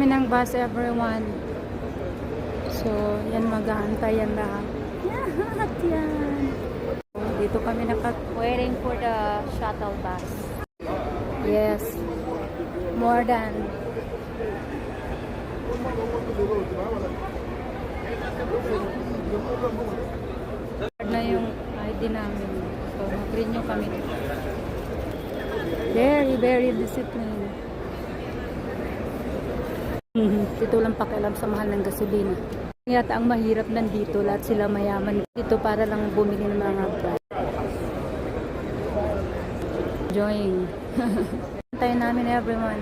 kami ng bus, everyone. So, yan, mag-aantay yan lahat. Lahat yan. Dito kami waiting for the shuttle bus. Yes. More than. Na yung ID namin. So, mag-renew kami. Very, very disciplined. Dito lang pakialam sa mahal ng gasolina. Yata ang mahirap nandito, lahat sila mayaman dito para lang bumili ng mga brand. Enjoying. Tayo namin, everyone.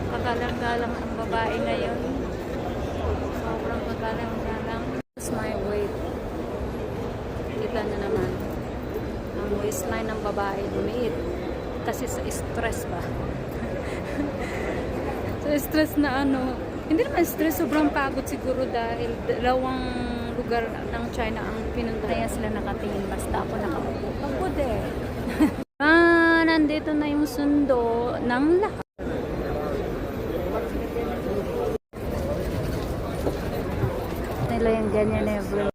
Pagalang-galang ang babae ngayon. Sobrang pagalang-galang. That's my weight. Kita na naman. Ang waistline ng babae lumiit. Kasi sa stress ba? So, stress na ano. Hindi naman stress, sobrang pagod siguro dahil dalawang lugar ng China ang pinunta. Kaya sila nakatingin, basta ako nakaupo. Pagod eh. Nandito na yung sundo ng lahat. Nila yung ganyan every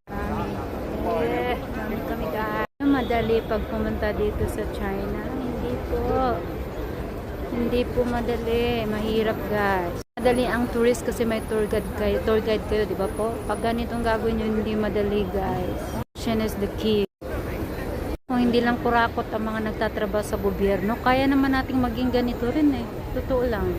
kami guys. Madali pag pumunta dito sa China. Hindi po madali. Mahirap guys. Madali ang tourist kasi may tour guide kayo, di ba po? Pag ganitong gagawin nyo, hindi madali guys. Passion is the key. Kung hindi lang kurakot ang mga nagtatrabaho sa gobyerno, kaya naman nating maging ganito rin eh. Totoo lang.